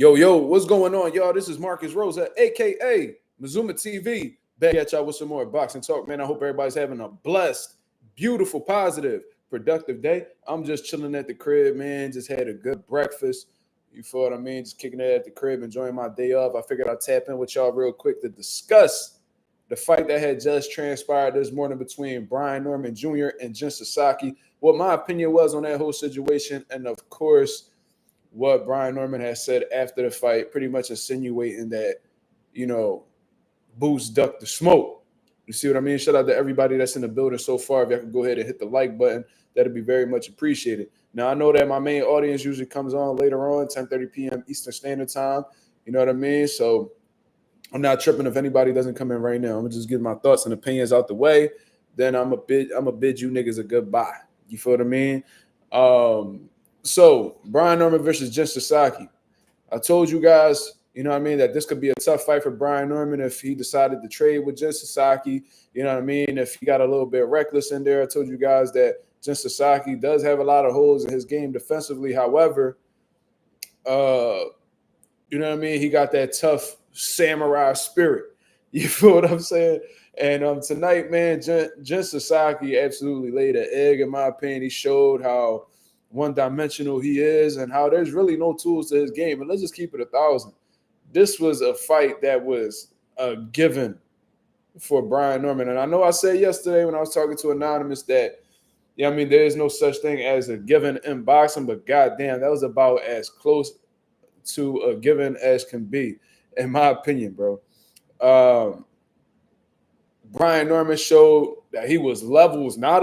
Yo, what's going on, y'all? This is Marcus Rosa, aka Mazuma TV, back at y'all with some more boxing talk, man. I hope everybody's having a blessed, beautiful, positive, productive day. I'm just chilling at the crib, man. Just had a good breakfast. You feel what I mean? Just kicking it at the crib, enjoying my day off. I figured I'd tap in with y'all real quick to discuss the fight that had just transpired this morning between Brian Norman Jr. and Jen Sasaki. What my opinion was on that whole situation, and of course, what Brian Norman has said after the fight, pretty much insinuating that, Boots ducked the smoke. You see what I mean? Shout out to everybody that's in the building so far. If y'all can go ahead and hit the like button, that'd be very much appreciated. Now, I know that my main audience usually comes on later on, 10:30 p.m. Eastern Standard Time. You know what I mean? So I'm not tripping if anybody doesn't come in right now. I'm gonna just get my thoughts and opinions out the way. Then I'm a bid you niggas a goodbye. You feel what I mean? So Brian Norman versus Jen Sasaki. I told you guys, that this could be a tough fight for Brian Norman if he decided to trade with Jen Sasaki. You know what I mean? If he got a little bit reckless in there. I told you guys that Jen Sasaki does have a lot of holes in his game defensively. However, he got that tough samurai spirit. You feel what I'm saying? And tonight, man, Jen Sasaki absolutely laid an egg, in my opinion. He showed how one-dimensional he is and how there's really no tools to his game. And let's just keep it 1,000. This was a fight that was a given for Brian Norman. And I know I said yesterday when I was talking to Anonymous that, there is no such thing as a given in boxing, but goddamn, that was about as close to a given as can be, in my opinion, bro. Brian Norman showed that he was levels, not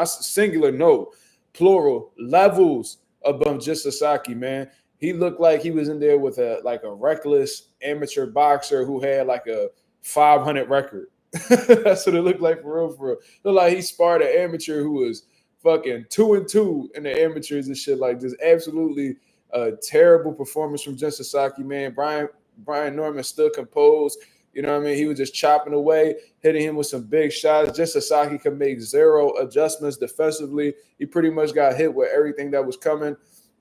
singular, no, plural, levels above Jen Sasaki, man. He looked like he was in there with a reckless amateur boxer who had like a 500 record. That's what it looked like for real. It looked like he sparred an amateur who was fucking 2-2 in the amateurs and shit. Like, just absolutely a terrible performance from Jen Sasaki, man. Brian Norman still composed. You know what I mean? He was just chopping away, hitting him with some big shots. Jen Sasaki could make zero adjustments defensively. He pretty much got hit with everything that was coming.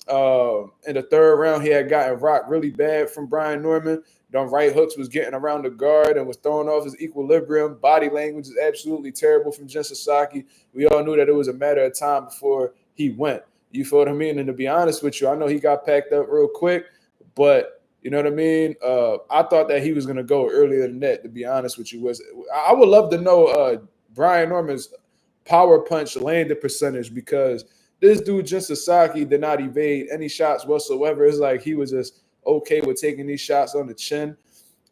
In the third round, he had gotten rocked really bad from Brian Norman. Them right hooks was getting around the guard and was throwing off his equilibrium. Body language is absolutely terrible from Jen Sasaki. We all knew that it was a matter of time before he went. You feel what I mean? And to be honest with you, I know he got packed up real quick, but you know what I mean? I thought that he was going to go earlier than that, to be honest with you. I would love to know Brian Norman's power punch landed percentage, because this dude, Jen Sasaki, did not evade any shots whatsoever. It's like he was just okay with taking these shots on the chin.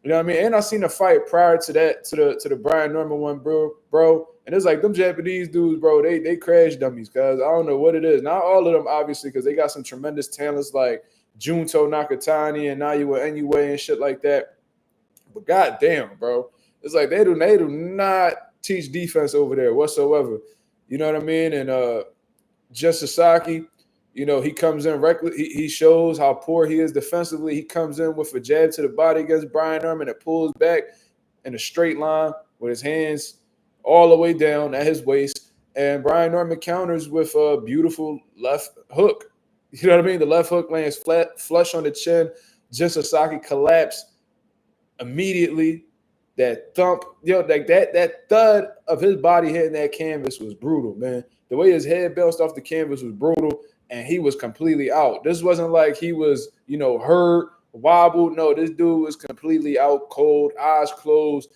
You know what I mean? And I seen a fight prior to that, to the Brian Norman one, bro. And it's like them Japanese dudes, bro, they crash dummies, because I don't know what it is. Not all of them, obviously, because they got some tremendous talents like Junto Nakatani and Naoya Inoue and shit like that. But goddamn, bro, it's like they do not teach defense over there whatsoever. You know what I mean? And Jen Sasaki, he comes in reckless. He shows how poor he is defensively. He comes in with a jab to the body against Brian Norman that pulls back in a straight line with his hands all the way down at his waist. And Brian Norman counters with a beautiful left hook. You know what I mean? The left hook lands flush on the chin. Jen Sasaki collapsed immediately. That thump, like that thud of his body hitting that canvas was brutal, man. The way his head bounced off the canvas was brutal, and he was completely out. This wasn't like he was, hurt, wobbled. No, this dude was completely out cold, eyes closed,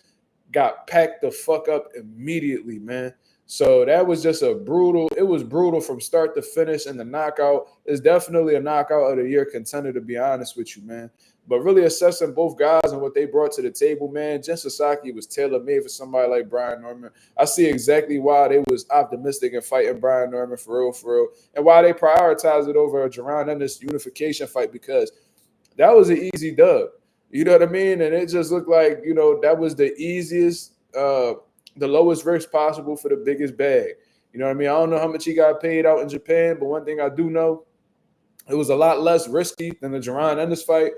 got packed the fuck up immediately, man. So that was just it was brutal from start to finish, and the knockout is definitely a knockout of the year contender, to be honest with you, man. But really assessing both guys and what they brought to the table, man, Jen Sasaki was tailor-made for somebody like Brian Norman. I see exactly why they was optimistic in fighting Brian Norman for real, and why they prioritized it over a Jaron Ennis unification fight, because that was an easy dub. You know what I mean? And it just looked like, that was the easiest, the lowest risk possible for the biggest bag. You know what I mean? I don't know how much he got paid out in Japan, but one thing I do know, it was a lot less risky than the Jaron Ennis fight.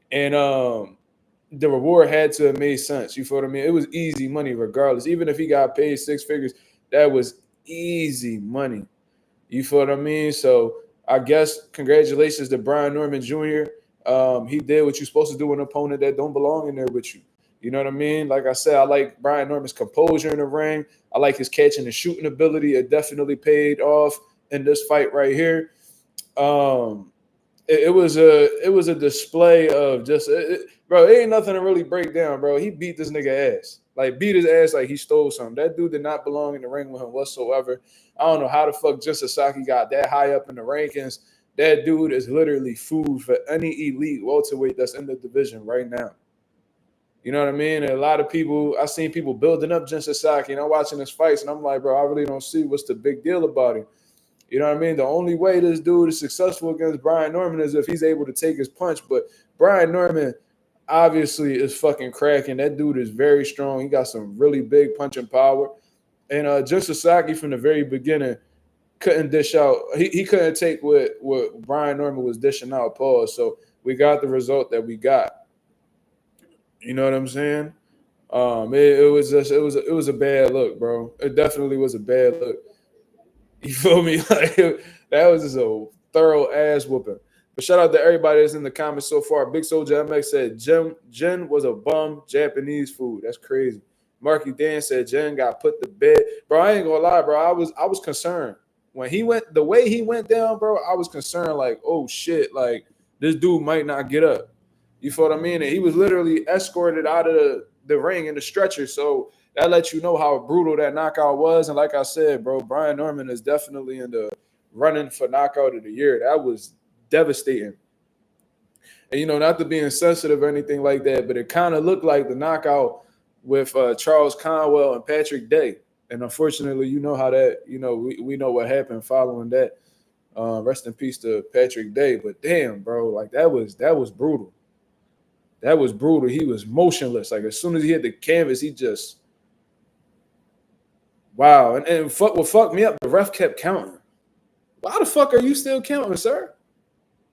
And the reward had to have made sense. You feel what I mean? It was easy money regardless. Even if he got paid 6 figures, that was easy money. You feel what I mean? So I guess congratulations to Brian Norman Jr. He did what you're supposed to do with an opponent that don't belong in there with you. You know what I mean? Like I said, I like Brian Norman's composure in the ring. I like his catching and shooting ability. It definitely paid off in this fight right here. Um, it was a display of just bro. It ain't nothing to really break down, bro. He beat this nigga ass, like beat his ass like he stole something. That dude did not belong in the ring with him whatsoever. I don't know how the fuck just Sasaki got that high up in the rankings. That dude is literally food for any elite welterweight that's in the division right now. You know what I mean? And a lot of people, I seen people building up Jin Sasaki, and I'm watching his fights, and I'm like, bro, I really don't see what's the big deal about him. You know what I mean? The only way this dude is successful against Brian Norman is if he's able to take his punch. But Brian Norman obviously is fucking cracking. That dude is very strong. He got some really big punching power. And just Sasaki from the very beginning couldn't dish out. He couldn't take what Brian Norman was dishing out. Pause. So we got the result that we got. You know what I'm saying? It was a bad look, bro. It definitely was a bad look. You feel me? Like that was just a thorough ass whooping. But shout out to everybody that's in the comments so far. Big Soldier MX said Jen was a bum Japanese food. That's crazy. Marky Dan said Jen got put to bed. Bro, I ain't gonna lie, bro. I was concerned. When he went the way he went down, bro, I was concerned, like, oh shit, like this dude might not get up. You feel what I mean? And he was literally escorted out of the ring in the stretcher. So that lets you know how brutal that knockout was. And like I said, bro, Brian Norman is definitely in the running for knockout of the year. That was devastating. And, you know, not to be insensitive or anything like that, but it kind of looked like the knockout with Charles Conwell and Patrick Day. And unfortunately, you know how that, you know, we know what happened following that. Rest in peace to Patrick Day. But damn, bro, like that was brutal. That was brutal. He was motionless. Like as soon as he hit the canvas, he just wow. And what fucked me up, the ref kept counting. Why the fuck are you still counting, sir?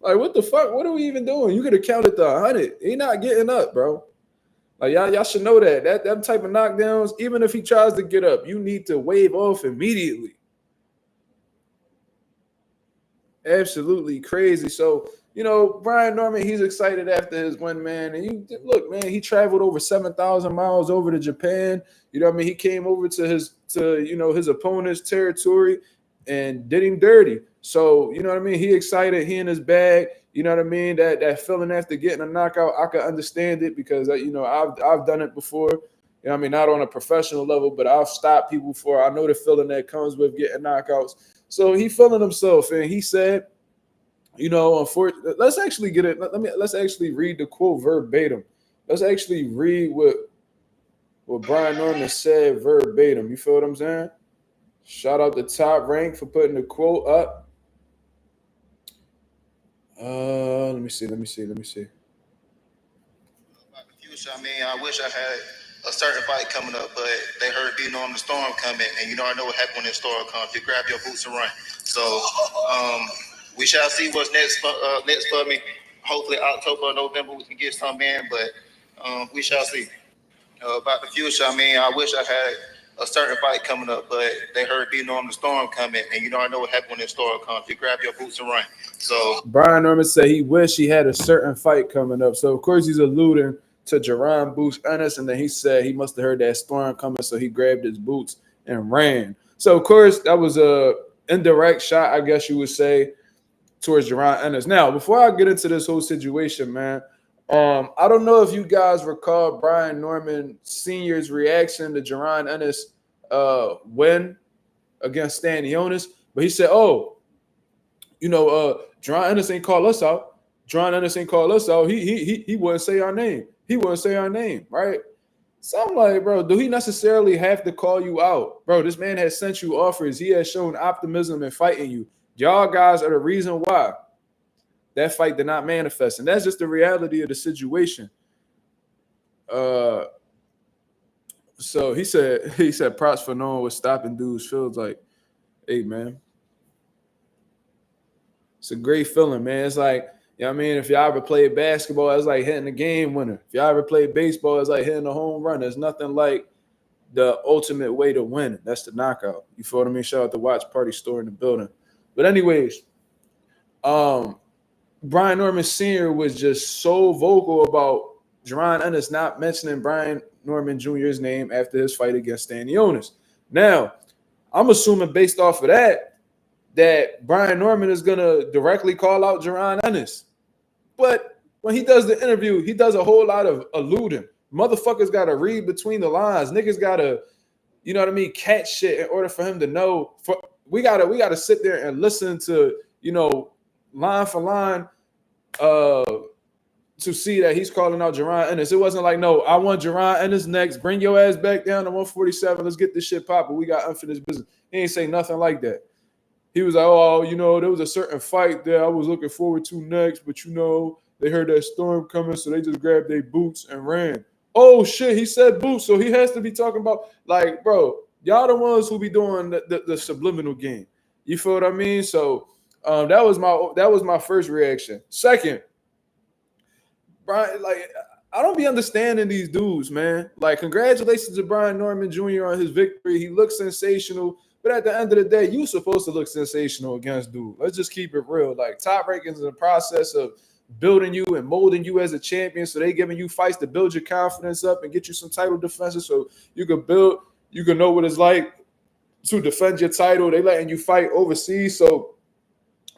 Like what the fuck? What are we even doing? You could have counted the 100. He not getting up, bro. Like y'all should know that type of knockdowns, even if he tries to get up, you need to wave off immediately. Absolutely crazy. So, you know, Brian Norman, he's excited after his win, man. And you look, man, he traveled over 7,000 miles over to Japan. You know what I mean? He came over to his opponent's territory and did him dirty. So, you know what I mean? He excited, he in his bag. You know what I mean? That feeling after getting a knockout, I can understand it because you know, I've done it before. You know what I mean? Not on a professional level, but I've stopped people before. I know the feeling that comes with getting knockouts. So he feeling himself, and he said, you know, unfortunately, let's actually get it. Let's actually read the quote verbatim. Let's actually read what Brian Norman said verbatim. You feel what I'm saying? Shout out to Top Rank for putting the quote up. Let me see. About the future, I mean, I wish I had a certain fight coming up, but they heard beating on the storm coming, and you know I know what happened when the storm comes. You grab your boots and run. So we shall see what's next for me. Hopefully October or November we can get some in, but we shall see. About the future, I mean, I wish I had a certain fight coming up, but they heard beating on the storm coming, and you know I know what happened when the storm comes. You grab your boots and run. So Brian Norman said he wished he had a certain fight coming up. So of course he's alluding to Jaron boots Ennis, and then he said he must have heard that storm coming, so he grabbed his boots and ran. So of course that was a indirect shot, I guess you would say, towards Jaron Ennis. Now, before I get into this whole situation, man, I don't know if you guys recall Brian Norman Sr.'s reaction to Jaron Ennis win against Stanionis, but he said, "Oh, you know, Jaron Ennis ain't call us out. Jaron Ennis ain't call us out. He wouldn't say our name. He wouldn't say our name, right?" So I'm like, bro, do he necessarily have to call you out? Bro, this man has sent you offers. He has shown optimism in fighting you. Y'all guys are the reason why that fight did not manifest. And that's just the reality of the situation. So he said props for knowing what stopping dudes feels like. Hey, man. It's a great feeling, man. It's like, you know what I mean? If y'all ever played basketball, it's like hitting the game winner. If y'all ever played baseball, it's like hitting a home run. There's nothing like the ultimate way to win. That's the knockout. You feel what I mean? Shout out to Watch Party Store in the building. But anyways, Brian Norman Sr. was just so vocal about Jaron Ennis not mentioning Brian Norman Jr.'s name after his fight against Stanionis. Now, I'm assuming based off of that Brian Norman is gonna directly call out Jaron Ennis. But when he does the interview, he does a whole lot of alluding. Motherfuckers gotta read between the lines. Niggas gotta, you know what I mean, catch shit in order for him to know. We gotta sit there and listen to, you know, line for line, to see that he's calling out Jaron Ennis. It wasn't like, no, I want Jaron Ennis next. Bring your ass back down to 147. Let's get this shit popping. We got unfinished business. He ain't say nothing like that. He was like, oh, you know, there was a certain fight that I was looking forward to next, but, you know, they heard that storm coming, so they just grabbed their boots and ran. Oh, shit, he said boots, so he has to be talking about, like, bro, y'all the ones who be doing the subliminal game. You feel what I mean? So that was my first reaction. Second, Brian, like, I don't be understanding these dudes, man. Like, congratulations to Brian Norman Jr. on his victory. He looks sensational. But at the end of the day, you supposed to look sensational against dude. Let's just keep it real. Like, top rankings is the process of building you and molding you as a champion. So they giving you fights to build your confidence up and get you some title defenses so you can know what it's like to defend your title. They letting you fight overseas so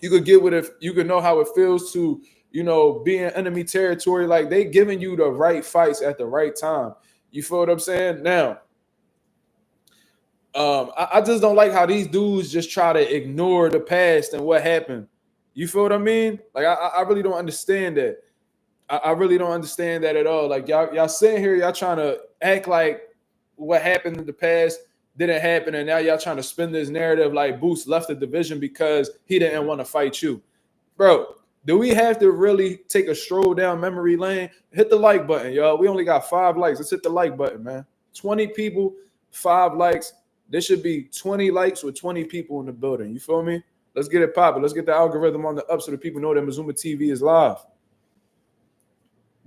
you could you could know how it feels to, you know, be in enemy territory. Like, they giving you the right fights at the right time. You feel what I'm saying? Now, I just don't like how these dudes just try to ignore the past and what happened. You feel what I mean? Like, I really don't understand that. I really don't understand that at all. Like, y'all sitting here, y'all trying to act like what happened in the past didn't happen, and now y'all trying to spin this narrative like Boots left the division because he didn't want to fight you. Bro, do we have to really take a stroll down memory lane? Hit the like button, y'all. We only got 5 likes. Let's hit the like button, man. 20 people, 5 likes. There should be 20 likes with 20 people in the building. You feel me? Let's get it popping. Let's get the algorithm on the up so that people know that Mazuma TV is live.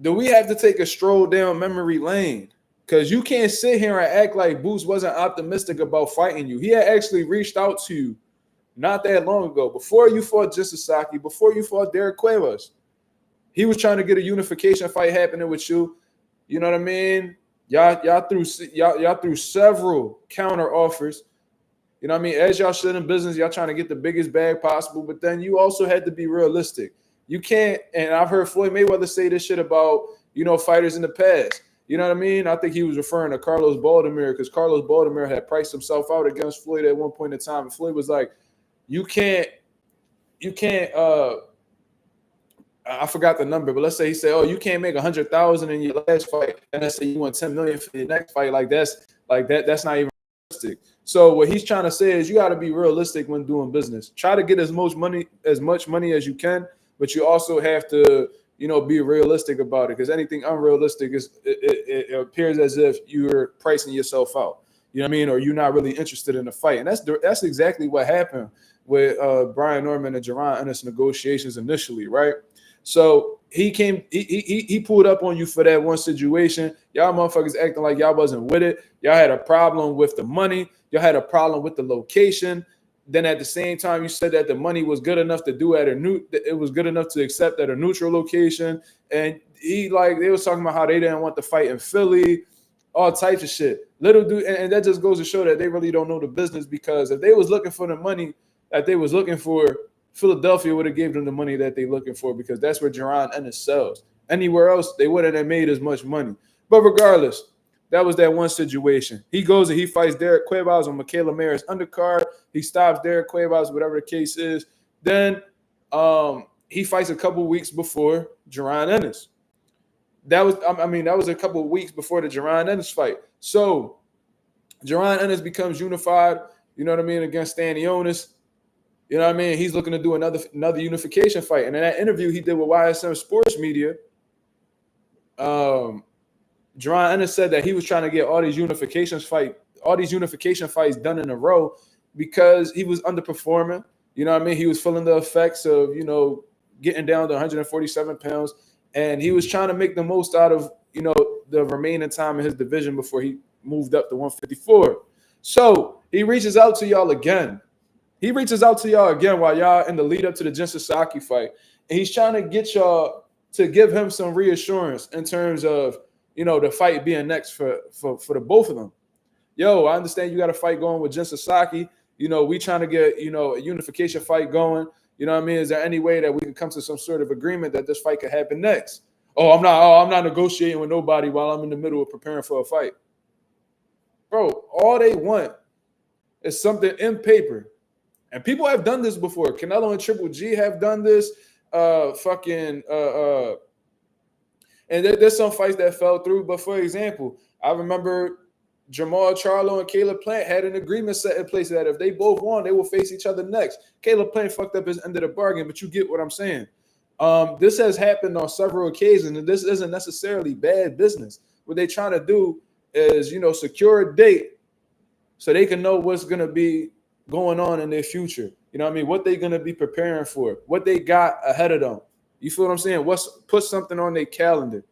Do we have to take a stroll down memory lane? Because you can't sit here and act like Boots wasn't optimistic about fighting you. He had actually reached out to you not that long ago. Before you fought Sasaki, before you fought Derek Cuevas, he was trying to get a unification fight happening with you. You know what I mean? Y'all threw several counter offers. You know what I mean? As y'all should in business, y'all trying to get the biggest bag possible, but then you also had to be realistic. You can't, and I've heard Floyd Mayweather say this shit about, you know, fighters in the past. You know what I mean? I think he was referring to Carlos Baldomir because Carlos Baldomir had priced himself out against Floyd at one point in time. And Floyd was like, you can't, I forgot the number, but let's say he said, oh, you can't make 100,000 in your last fight. And let's say you want 10 million for your next fight. That's not even realistic. So what he's trying to say is you got to be realistic when doing business. Try to get as much money as you can, but you also have to, you know, be realistic about it, because anything unrealistic it appears as if you're pricing yourself out. You know what I mean? Or you're not really interested in the fight. And that's exactly what happened with Brian Norman and Jaron Ennis negotiations initially, right? So he pulled up on you for that one situation. Y'all motherfuckers acting like y'all wasn't with it. Y'all had a problem with the money. Y'all had a problem with the location. Then at the same time, you said that the money was good enough to do it was good enough to accept at a neutral location. And they was talking about how they didn't want to fight in Philly, all types of shit. Little dude, and that just goes to show that they really don't know the business, because if they was looking for the money that they was looking for, Philadelphia would have gave them the money that they're looking for, because that's where Jaron Ennis sells. Anywhere else, they wouldn't have made as much money. But regardless, that was that one situation. He goes and he fights Derek Cuevas on Michaela Mayer's undercard. He stops Derek Cuevas, whatever the case is. Then he fights a couple weeks before Jaron Ennis. That was a couple of weeks before the Jaron Ennis fight. So Jaron Ennis becomes unified, you know what I mean, against Stanionis. You know what I mean? He's looking to do another unification fight. And in that interview he did with YSM Sports Media, Jaron Ennis said that he was trying to get all these unification fights done in a row because he was underperforming. You know what I mean? He was feeling the effects of, you know, getting down to 147 pounds. And he was trying to make the most out of, you know, the remaining time in his division before he moved up to 154. So he reaches out to y'all again. He reaches out to y'all again while y'all in the lead up to the Jin Sasaki fight, and he's trying to get y'all to give him some reassurance in terms of the fight being next for the both of them. Yo, I understand you got a fight going with Jin Sasaki. We trying to get a unification fight going. You know what I mean? Is there any way that we can come to some sort of agreement that this fight could happen next? I'm not negotiating with nobody while I'm in the middle of preparing for a fight. Bro, all they want is something in paper. And people have done this before. Canelo and Triple G have done this. And there's some fights that fell through. But for example, I remember Jamal Charlo and Caleb Plant had an agreement set in place that if they both won, they will face each other next. Caleb Plant fucked up his end of the bargain, but you get what I'm saying. This has happened on several occasions, and this isn't necessarily bad business. What they're trying to do is, secure a date so they can know what's going to be going on in their future. You know what I mean? What they're going to be preparing for, what they got ahead of them. You feel what I'm saying? Put something on their calendar.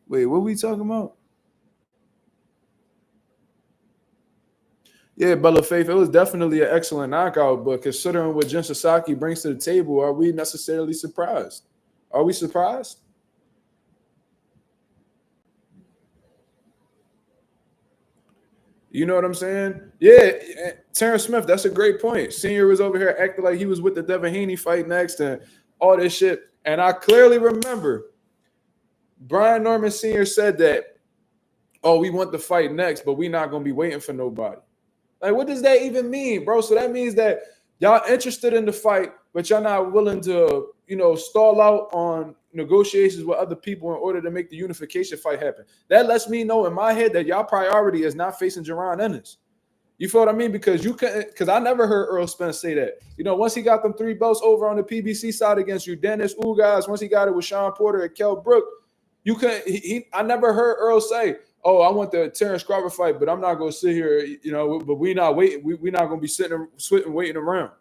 Wait, what are we talking about? Yeah, Bella Faith, it was definitely an excellent knockout, but considering what Jin Sasaki brings to the table, are we necessarily surprised? Are we surprised? You know what I'm saying? Yeah, Terrence Smith, that's a great point. Senior was over here acting like he was with the Devin Haney fight next and all this shit. And I clearly remember Brian Norman Sr. said that, we want the fight next, but we're not going to be waiting for nobody. Like, what does that even mean, bro? So that means that y'all interested in the fight, but y'all not willing to, stall out on negotiations with other people in order to make the unification fight happen. That lets me know in my head that y'all priority is not facing Jaron Ennis. You feel what I mean? Because I never heard Earl Spence say that. Once he got them 3 belts over on the PBC side against you, Dennis Ugas, once he got it with Sean Porter and Kell Brook, I never heard Earl say, I want the Terrence Crawford fight, but I'm not going to sit here, but we're not waiting. We're not going to be sitting waiting around.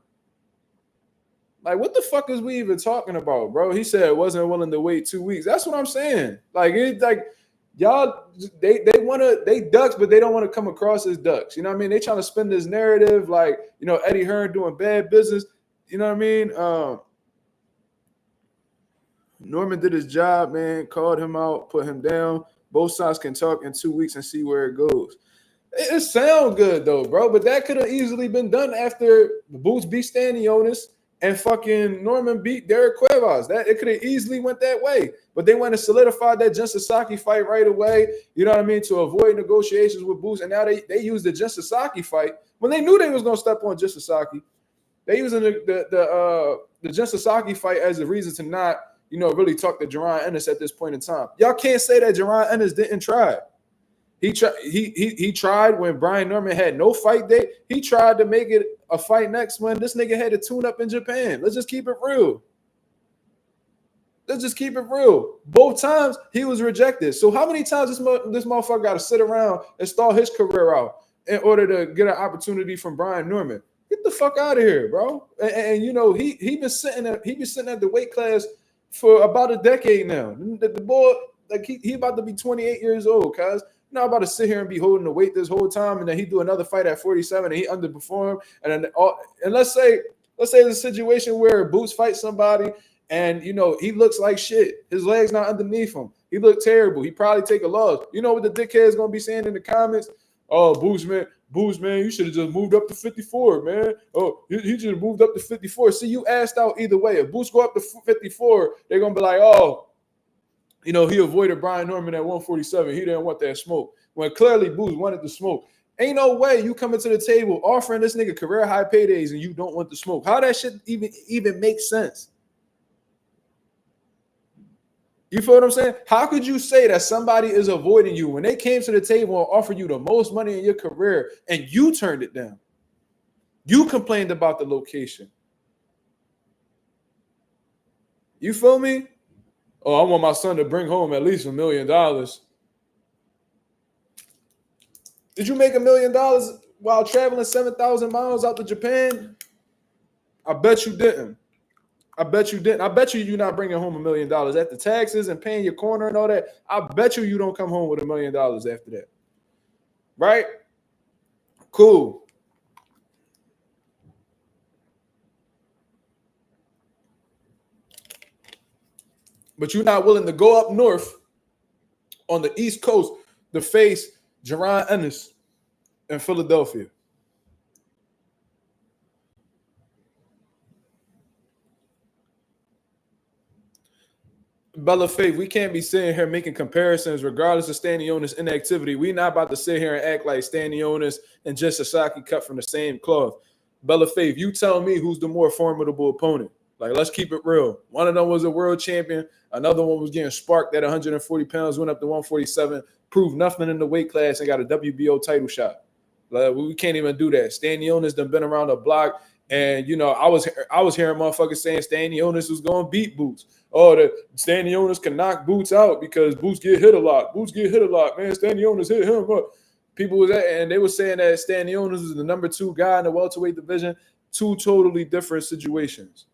Like, what the fuck is we even talking about, bro? He said wasn't willing to wait 2 weeks. That's what I'm saying. Y'all, they ducks, but they don't want to come across as ducks. You know what I mean? They trying to spin this narrative like, Eddie Hearn doing bad business. You know what I mean? Norman did his job, man, called him out, put him down. Both sides can talk in 2 weeks and see where it goes. It sounds good, though, bro, but that could have easily been done after Boots beat Stanionis and fucking Norman beat Derek Cuevas. It could have easily went that way. But they went to solidify that Jin Sasaki fight right away, you know what I mean, to avoid negotiations with Boots. And now they used the Jin Sasaki fight when they knew they was going to step on Jin Sasaki. They using the Jin Sasaki fight as a reason to not, really talk to Jaron Ennis at this point in time. Y'all can't say that Jaron Ennis didn't try. He tried when Brian Norman had no fight date. He tried to make it a fight next when this nigga had a tune-up in Japan. Let's just keep it real. Both times he was rejected. So how many times this motherfucker got to sit around and stall his career out in order to get an opportunity from Brian Norman? Get the fuck out of here, bro. And he been sitting at the weight class for about a decade now. The boy, like he about to be 28 years old, cuz. Not about to sit here and be holding the weight this whole time, and then he do another fight at 47 and he underperformed. And let's say it's a situation where Boots fights somebody and he looks like shit. His leg's not underneath him. He looked terrible. He probably take a loss. You know what the dickhead is gonna be saying in the comments? Oh, Boots, man, you should have just moved up to 54, man. Oh, you should have moved up to 54. See, you asked out either way. If Boots go up to 54, they're gonna be like, oh, he avoided Brian Norman at 147. He didn't want that smoke. When clearly Boots wanted the smoke. Ain't no way you coming to the table offering this nigga career high paydays and you don't want the smoke. How that shit even makes sense? You feel what I'm saying? How could you say that somebody is avoiding you when they came to the table and offered you the most money in your career and you turned it down? You complained about the location. You feel me? Oh, I want my son to bring home at least $1 million. Did you make $1 million while traveling 7,000 miles out to Japan? I bet you didn't. I bet you you're not bringing home $1 million after taxes and paying your corner and all that. I bet you don't come home with $1 million after that. right? Cool. But you're not willing to go up north on the East Coast to face Jaron Ennis in Philadelphia. Bella Faith, we can't be sitting here making comparisons regardless of Stanionis' inactivity. We're not about to sit here and act like Stanionis and just Sasaki cut from the same cloth. Bella Faith, you tell me who's the more formidable opponent. Like, let's keep it real. One of them was a world champion. Another one was getting sparked at 140 pounds, went up to 147, proved nothing in the weight class, and got a WBO title shot. Like, we can't even do that. Stanionis done been around the block. And, you know, I was hearing motherfuckers saying Stanionis was going to beat Boots. Oh, the Stanionis can knock Boots out because Boots get hit a lot. Boots get hit a lot, man. Stanionis hit him up. People was at, and they were saying that Stanionis is the number 2 guy in the welterweight division. Two totally different situations.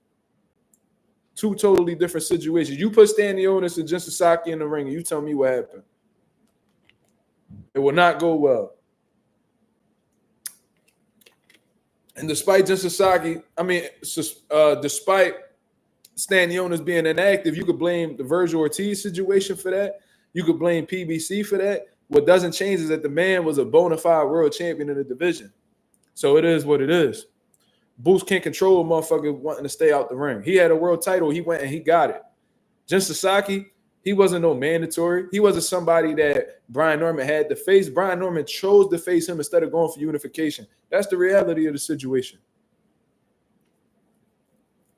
Two totally different situations. You put Stanionis and Jin Sasaki in the ring, and you tell me what happened. It will not go well. And despite Jin Sasaki, despite Stanionis being inactive, you could blame the Virgil Ortiz situation for that. You could blame PBC for that. What doesn't change is that the man was a bona fide world champion in the division. So it is what it is. Boots can't control a motherfucker wanting to stay out the ring. He had a world title. He went and he got it. Jin Sasaki, he wasn't no mandatory. He wasn't somebody that Brian Norman had to face. Brian Norman chose to face him instead of going for unification. That's the reality of the situation.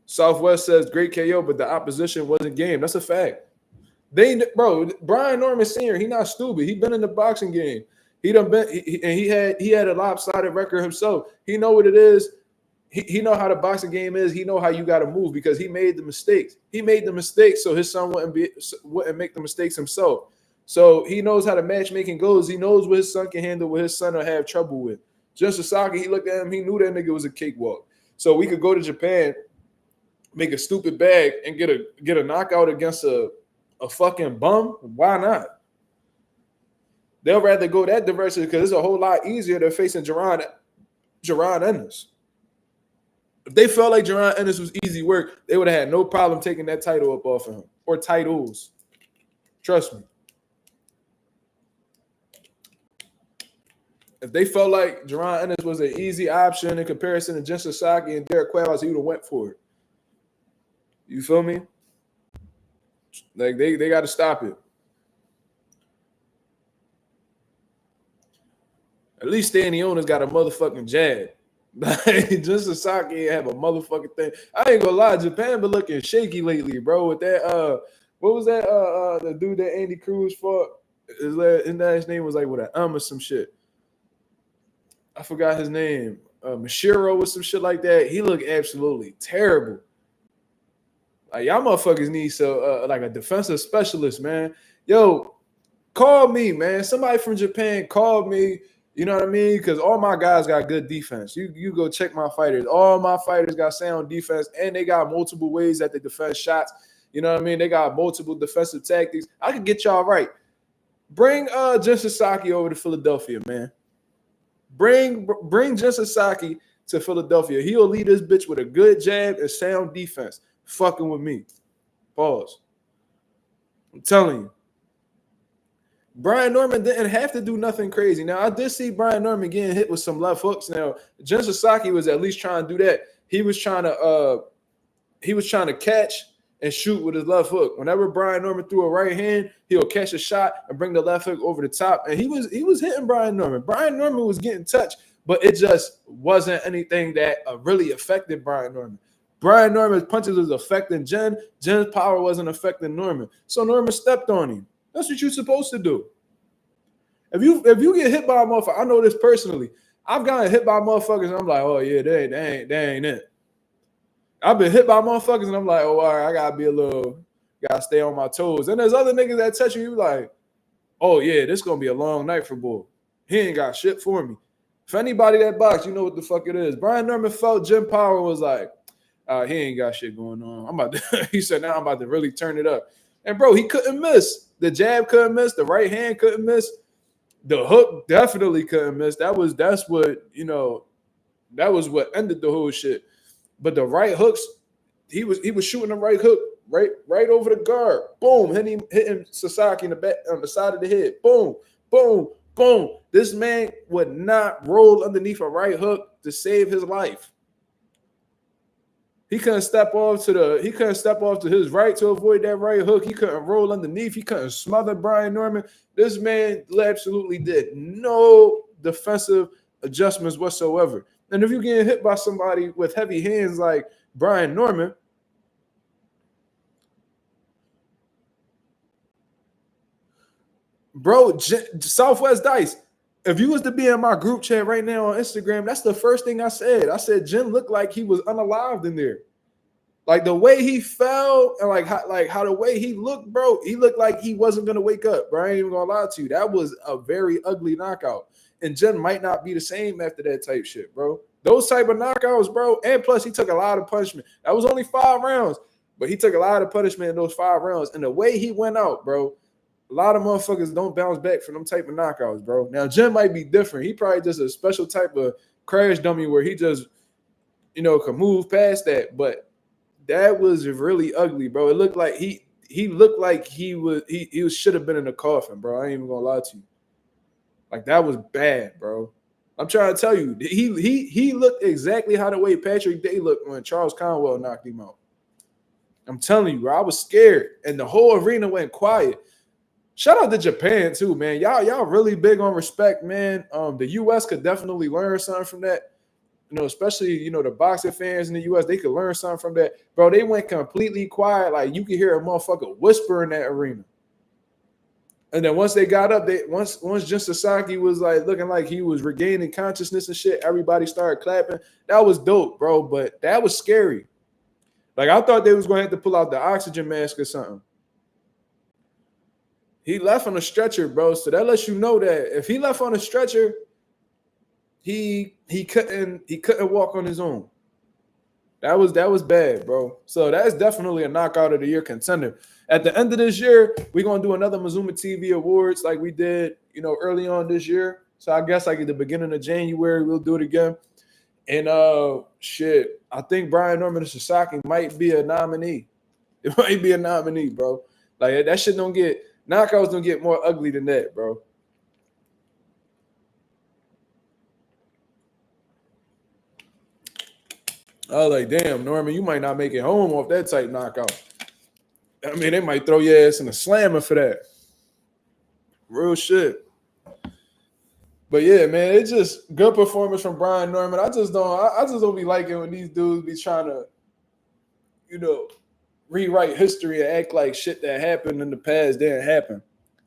Southwest says great KO, but the opposition wasn't game. That's a fact. Brian Norman Sr., he not stupid. He been in the boxing game. He had a lopsided record himself. He know what it is. He know how the boxing game is. He know how you got to move because he made the mistakes. He made the mistakes so his son wouldn't make the mistakes himself. So he knows how the matchmaking goes. He knows what his son can handle, what his son will have trouble with. Just Sasaki, he looked at him. He knew that nigga was a cakewalk. So we could go to Japan, make a stupid bag, and get a knockout against a fucking bum. Why not? They'll rather go that direction because it's a whole lot easier than facing Jaron Ennis. If they felt like Jaron Ennis was easy work, they would have had no problem taking that title up off of him. Or titles. Trust me. If they felt like Jaron Ennis was an easy option in comparison to Jin Sasaki and Derek Cuevas, he would have went for it. You feel me? Like, they got to stop it. At least Stanionis got a motherfucking jab. Jin Sasaki have a motherfucking thing. I ain't gonna lie, Japan been looking shaky lately, bro. With that, what was that? The dude that Andy Cruz fought. His name was like with an or some shit. I forgot his name. Mashiro or some shit like that. He looked absolutely terrible. Like, y'all motherfuckers need like a defensive specialist, man. Yo, call me, man. Somebody from Japan called me. You know what I mean? Because all my guys got good defense. You go check my fighters. All my fighters got sound defense, and they got multiple ways that they defend shots. You know what I mean? They got multiple defensive tactics. I could get y'all right. Bring Jin Sasaki over to Philadelphia, man. Bring Jin Sasaki to Philadelphia. He'll lead this bitch with a good jab and sound defense. Fucking with me. Pause. I'm telling you. Brian Norman didn't have to do nothing crazy. Now, I did see Brian Norman getting hit with some left hooks. Now, Jin Sasaki was at least trying to do that. He was trying to catch and shoot with his left hook. Whenever Brian Norman threw a right hand, he'll catch a shot and bring the left hook over the top. And he was hitting Brian Norman. Brian Norman was getting touched, but it just wasn't anything that really affected Brian Norman. Brian Norman's punches was affecting Jin. Jin's power wasn't affecting Norman. So Norman stepped on him. That's what you're supposed to do. If you get hit by a motherfucker, I know this personally. I've gotten hit by motherfuckers and I'm like, oh yeah, they ain't it. I've been hit by motherfuckers and I'm like, oh, all right, I gotta stay on my toes. And there's other niggas that touch you like, oh yeah, this gonna be a long night for Bull. He ain't got shit for me. If anybody that box, you know what the fuck it is. Brian Norman felt Jim Power was like, he ain't got shit going on. He said, now I'm about to really turn it up. And bro, he couldn't miss. The jab couldn't miss. The right hand couldn't miss. The hook definitely couldn't miss. That's what that was what ended the whole shit. But the right hooks, he was shooting the right hook right over the guard. Boom, hitting Sasaki in the back on the side of the head. Boom, boom, boom. This man would not roll underneath a right hook to save his life. He couldn't step off to his right to avoid that right hook. He couldn't roll underneath. He couldn't smother Brian Norman. This man absolutely did no defensive adjustments whatsoever. And if you're getting hit by somebody with heavy hands like Brian Norman, bro, Southwest Dice, if you was to be in my group chat right now on Instagram, that's the first thing I said. I said Jen looked like he was unalived in there. Like the way he fell and how the way he looked, bro, he looked like he wasn't gonna wake up, bro. I ain't even gonna lie to you. That was a very ugly knockout. And Jen might not be the same after that type shit, bro. Those type of knockouts, bro. And plus, he took a lot of punishment. That was only 5 rounds, but he took a lot of punishment in those 5 rounds. And the way he went out, bro, a lot of motherfuckers don't bounce back from them type of knockouts, bro. Now, Jen might be different. He probably just a special type of crash dummy where he just, can move past that. But that was really ugly, bro. It looked like he looked like he should have been in a coffin, bro. I ain't even gonna lie to you. Like that was bad, bro. I'm trying to tell you, he looked exactly how the way Patrick Day looked when Charles Conwell knocked him out. I'm telling you, bro, I was scared, and the whole arena went quiet. Shout out to Japan too, man. Y'all really big on respect, man. The U.S. could definitely learn something from that. Especially, the boxing fans in the U.S., they could learn something from that. Bro, they went completely quiet. Like, you could hear a motherfucker whisper in that arena. And then once they got up, once Jin Sasaki was, like, looking like he was regaining consciousness and shit, everybody started clapping. That was dope, bro, but that was scary. Like, I thought they was going to have to pull out the oxygen mask or something. He left on a stretcher, bro, so that lets you know that if he left on a stretcher, he couldn't walk on his own. That was bad, bro. So that's definitely a knockout of the year contender. At the end of this year, we're gonna do another Mazuma TV Awards like we did, early on this year. So I guess like at the beginning of January, we'll do it again. And I think Brian Norman and Sasaki might be a nominee. It might be a nominee, bro. Like that shit knockouts don't get more ugly than that, bro. I was like, damn, Norman, you might not make it home off that type knockout. I mean, they might throw your ass in a slammer for that. Real shit. But yeah, man, it's just good performance from Brian Norman. I just don't be liking when these dudes be trying to, rewrite history and act like shit that happened in the past didn't happen.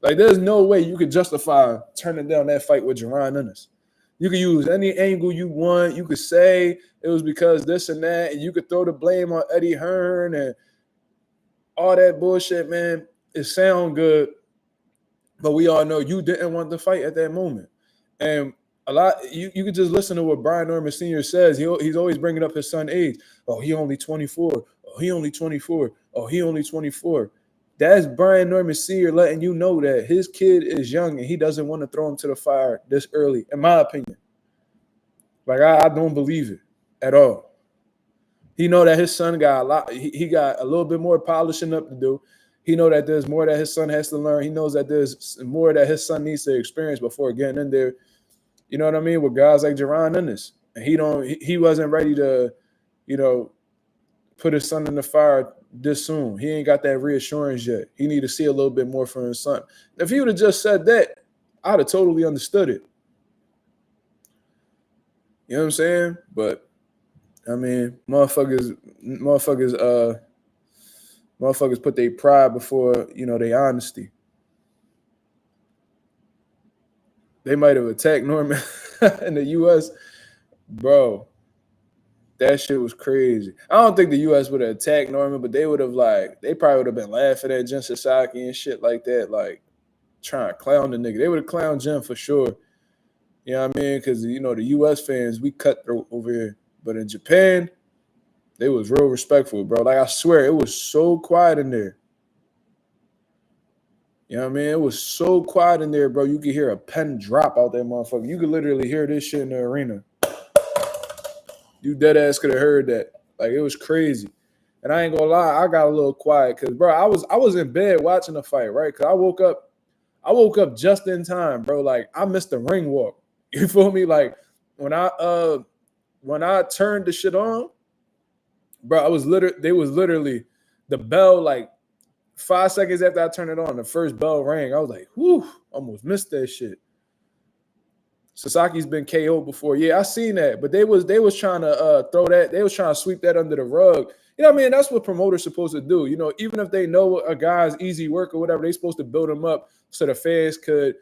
Like, there's no way you could justify turning down that fight with Jaron Ennis. You can use any angle you want. You could say it was because this and that, and you could throw the blame on Eddie Hearn and all that bullshit, man. It sounds good, but we all know you didn't want the fight at that moment. And you could just listen to what Brian Norman Sr. says. He's always bringing up his son's age. Oh, he only 24. Oh, he only 24. Oh, he only 24. That's Brian Norman Sr. letting you know that his kid is young and he doesn't want to throw him to the fire this early, in my opinion. Like, I don't believe it at all. He know that his son got a lot. He got a little bit more polishing up to do. He know that there's more that his son has to learn. He knows that there's more that his son needs to experience before getting in there. You know what I mean? With guys like Jaron Ennis. And he wasn't ready to, put his son in the fire this soon. He ain't got that reassurance yet. He need to see a little bit more from his son. If he would have just said that, I'd have totally understood it. You know what I'm saying? But I mean, motherfuckers put their pride before, their honesty. They might have attacked Norman in the U.S. Bro, that shit was crazy. I don't think the U.S. would have attacked Norman, but they probably would have been laughing at Jin Sasaki and shit like that, like trying to clown the nigga. They would have clowned Jin for sure. You know what I mean? Because, the U.S. fans, we cutthroat over here. But in Japan, they was real respectful, bro. Like, I swear, it was so quiet in there. You know what I mean? It was so quiet in there, bro. You could hear a pen drop out that motherfucker. You could literally hear this shit in the arena. You dead ass could have heard that. Like it was crazy. And I ain't gonna lie, I got a little quiet because bro, I was in bed watching the fight, right? Cause I woke up just in time, bro. Like I missed the ring walk. You feel me? Like when I turned the shit on, bro, they was literally the bell like 5 seconds after I turned it on, the first bell rang. I was like, whew, almost missed that shit. Sasaki's been KO'd before. Yeah, I seen that. But they was trying to throw that, they was trying to sweep that under the rug. You know what I mean? That's what promoters supposed to do. You know, even if they know a guy's easy work or whatever, they supposed to build him up so the fans could,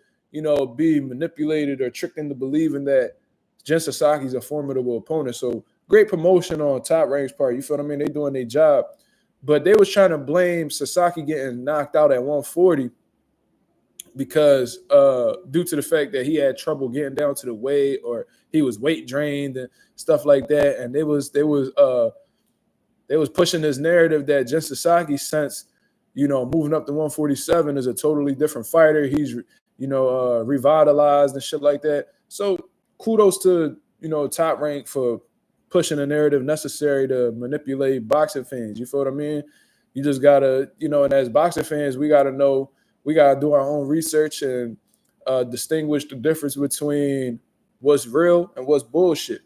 be manipulated or tricked into believing that Jen Sasaki's a formidable opponent. So great promotion on Top Rank's part. You feel what I mean? They doing their job. But they was trying to blame Sasaki getting knocked out at 140 because due to the fact that he had trouble getting down to the weight or he was weight drained and stuff like that. And they was pushing this narrative that Jen Sasaki, since moving up to 147, is a totally different fighter. He's revitalized and shit like that. So kudos to Top Rank for pushing a narrative necessary to manipulate boxing fans. You feel what I mean? You just gotta, and as boxing fans, we gotta know, we gotta do our own research and distinguish the difference between what's real and what's bullshit.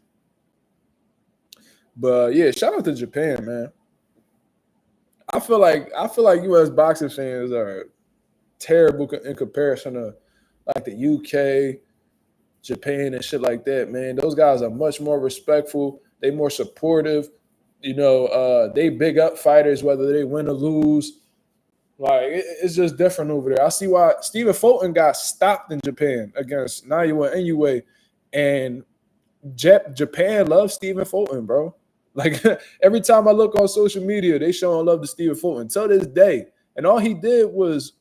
But yeah, shout out to Japan, man. I feel like U.S. boxing fans are terrible in comparison to like the UK, Japan, and shit like that. Man, those guys are much more respectful. They more supportive. They big up fighters whether they win or lose. Like it's just different over there. I see why Stephen Fulton got stopped in Japan against Naoya Inoue, and Japan loves Stephen Fulton, bro. Like every time I look on social media, they showing love to Stephen Fulton till this day. And all he did was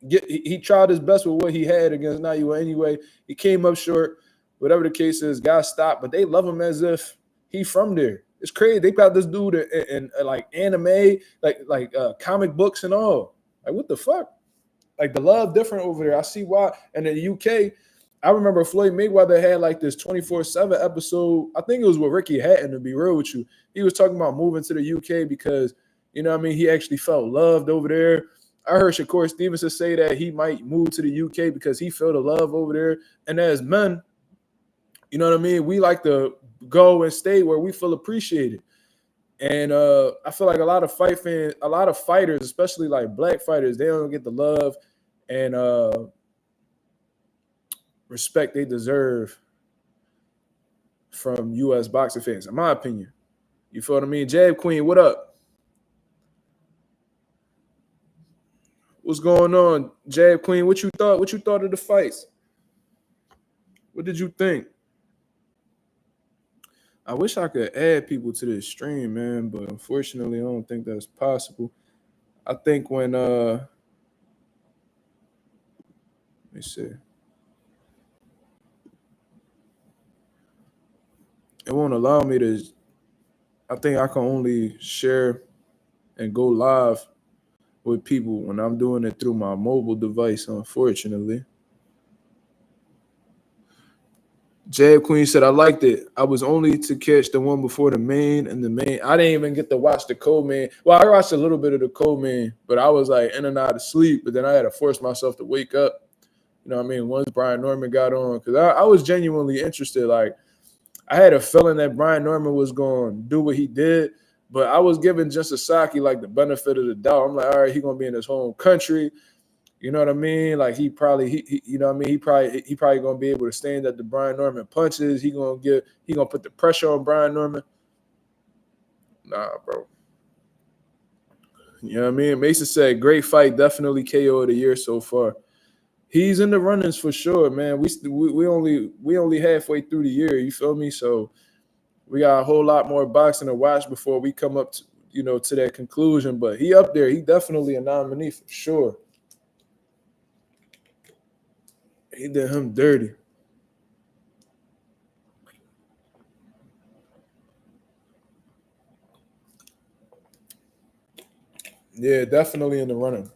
he tried his best with what he had against Naoya Inoue. He came up short. Whatever the case is, got stopped. But they love him as if he from there. It's crazy. They got this dude in like anime, like comic books and all. Like what the fuck? Like the love different over there. I see why. And in the UK, I remember Floyd Mayweather had like this 24/7 episode. I think it was with Ricky Hatton, to be real with you. He was talking about moving to the UK because, he actually felt loved over there. I heard Shakur Stevenson say that he might move to the UK because he felt the love over there. And as men, you know what I mean? We like to go and stay where we feel appreciated. And I feel like a lot of fighters, especially like black fighters, they don't get the love and respect they deserve from U.S. boxing fans, in my opinion. You feel what I mean? Jab Queen, what up? What's going on, Jab Queen? What you thought? What you thought of the fights? What did you think? I wish I could add people to this stream, man, but unfortunately, I don't think that's possible. I think when let me see. It won't allow me to. I think I can only share and go live with people when I'm doing it through my mobile device, unfortunately. Jab Queen said, I liked it. I was only to catch the one before the main and the main. I didn't even get to watch the co-main. Well, I watched a little bit of the co-main, but I was like in and out of sleep. But then I had to force myself to wake up. You know what I mean? Once Brian Norman got on, because I was genuinely interested. Like, I had a feeling that Brian Norman was going to do what he did, but I was giving Jen Sasaki like the benefit of the doubt. I'm like, all right, he's going to be in his home country. You know what I mean? Like he you know what I mean? He probably gonna be able to stand up to Brian Norman punches. He gonna put the pressure on Brian Norman. Nah, bro. You know what I mean? Mason said, great fight, definitely KO of the year so far. He's in the runnings for sure, man. We only halfway through the year. You feel me? So we got a whole lot more boxing to watch before we come up to, to that conclusion. But he up there. He definitely a nominee for sure. He did him dirty. Yeah, definitely in the running.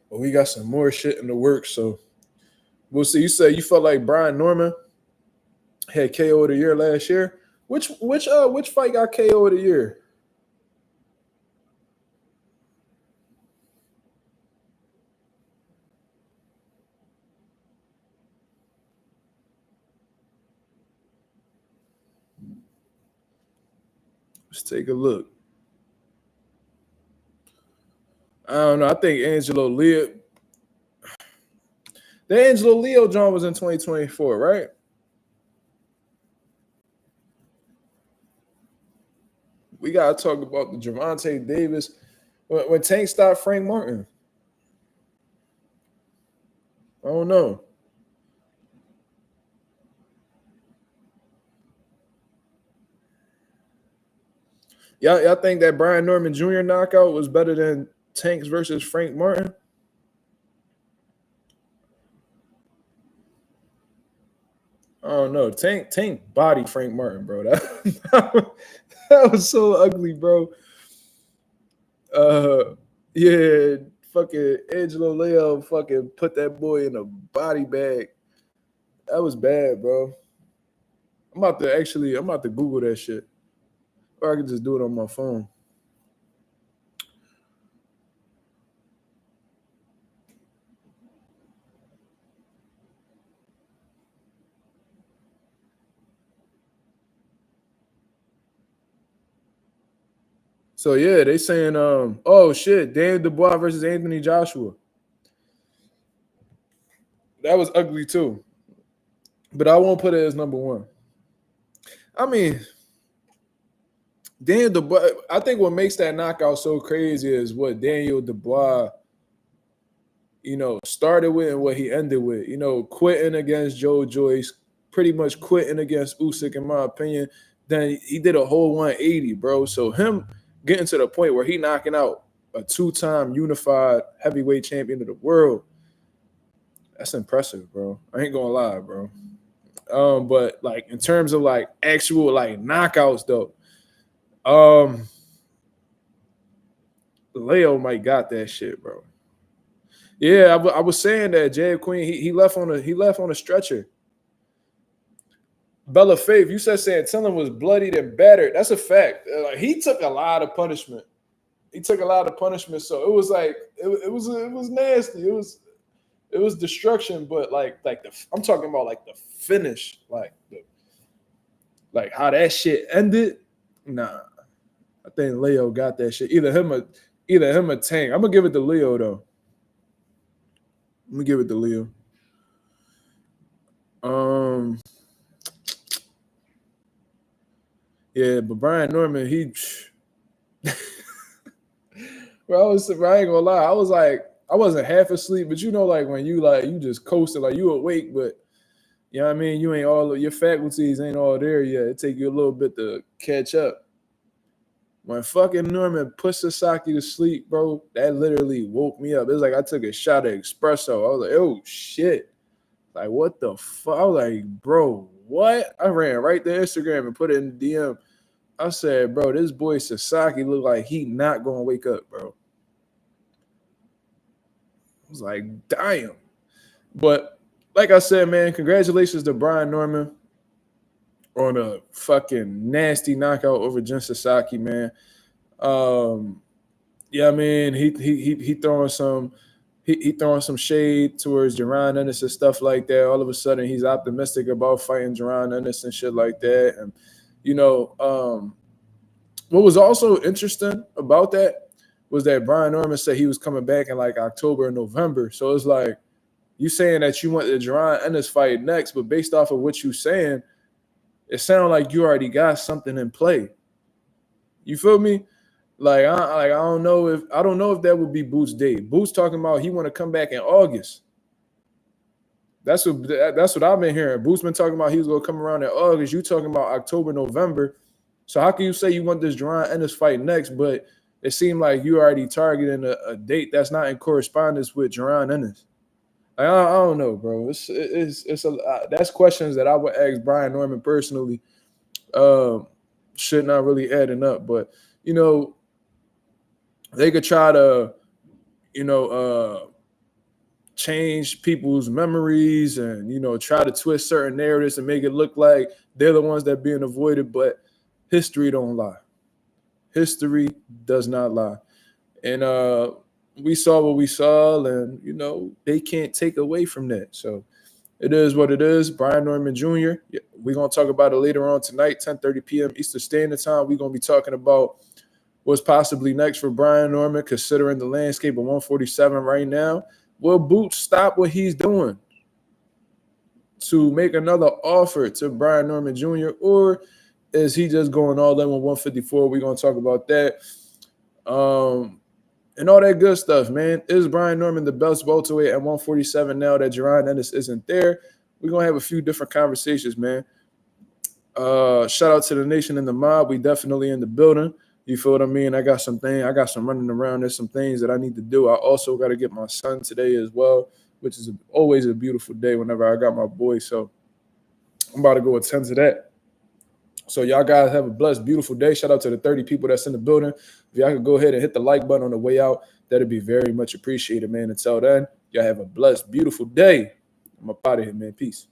But we got some more shit in the works, so we'll see. You said you felt like Brian Norman had KO of the year last year. Which fight got KO of the year? Let's take a look. I don't know. I think Angelo Leo. The Angelo Leo John was in 2024, right? We gotta talk about the Gervonta Davis when Tank stopped Frank Martin. I don't know. Y'all think that Brian Norman Jr. knockout was better than Tanks versus Frank Martin? I don't know. Tank body Frank Martin, bro. That was so ugly, bro. Yeah, fucking Angelo Leo fucking put that boy in a body bag. That was bad, bro. I'm about to Google that shit. Or I can just do it on my phone. So yeah, they saying oh shit, Daniel Dubois versus Anthony Joshua. That was ugly too. But I won't put it as number one. I mean, Daniel Dubois, I think what makes that knockout so crazy is what Daniel Dubois, started with and what he ended with. Quitting against Joe Joyce, pretty much quitting against Usyk, in my opinion. Then he did a whole 180, bro. So him getting to the point where he knocking out a two-time unified heavyweight champion of the world, that's impressive, bro. I ain't gonna lie, bro. But like in terms of like actual like knockouts though, Leo might got that shit, bro. Yeah, I was saying that Jay Queen he left on a stretcher. Bella Faith, you said Santillon was bloodied and battered. That's a fact. Like he took a lot of punishment. So it was like it was nasty. It was destruction, but I'm talking about like the finish, like how that shit ended. Nah, I think Leo got that shit. Either him or Tank. I'm gonna give it to Leo though. I'm gonna give it to Leo. Yeah, but Brian Norman, bro, I ain't gonna lie. I was like, I wasn't half asleep, but like when you just coasted, like you awake, but you know what I mean? You ain't all your faculties ain't all there yet. It take you a little bit to catch up. When fucking Norman pushed Sasaki to sleep, bro, that literally woke me up. It was like I took a shot of espresso. I was like, oh shit. Like, what the fuck? I was like, bro, what? I ran right to Instagram and put it in the DM. I said, bro, this boy Sasaki look like he not gonna wake up, bro. I was like, damn. But like I said, man, congratulations to Brian Norman on a fucking nasty knockout over Jin Sasaki, man. Yeah, I mean, he throwing some he throwing some shade towards Jaron Ennis and stuff like that. All of a sudden, he's optimistic about fighting Jaron Ennis and shit like that. And what was also interesting about that was that Brian Norman said he was coming back in like October and November. So it's like you saying that you want the Jaron Ennis fight next, but based off of what you saying, it sounds like you already got something in play. You feel me? I don't know if that would be Boots' date. Boots talking about he want to come back in August. That's what I've been hearing. Boots been talking about he was gonna come around in August. You talking about October, November. So how can you say you want this Jaron Ennis fight next, but it seemed like you already targeting a date that's not in correspondence with Jaron Ennis? I don't know, bro. That's questions that I would ask Brian Norman personally. Shit not really adding up, but they could try to, change people's memories and, try to twist certain narratives and make it look like they're the ones that being avoided. But history don't lie. History does not lie. And we saw what we saw, and, they can't take away from that. So it is what it is. Brian Norman Jr., we're going to talk about it later on tonight, 10:30 p.m. Eastern Standard Time. We're going to be talking about what's possibly next for Brian Norman, considering the landscape of 147 right now. Will Boots stop what he's doing to make another offer to Brian Norman Jr., or is he just going all in with 154? We're going to talk about that. And all that good stuff, man. Is Brian Norman the best welterweight at 147 now that Jaron Ennis isn't there? We're going to have a few different conversations, man. Shout out to the nation and the mob. We definitely in the building. You feel what I mean? I got some running around. There's some things that I need to do. I also got to get my son today as well, which is always a beautiful day whenever I got my boy. So I'm about to go attend to that. So y'all guys have a blessed, beautiful day. Shout out to the 30 people that's in the building. If y'all could go ahead and hit the like button on the way out, that'd be very much appreciated, man. Until then, y'all have a blessed, beautiful day. I'm up out of here, man. Peace.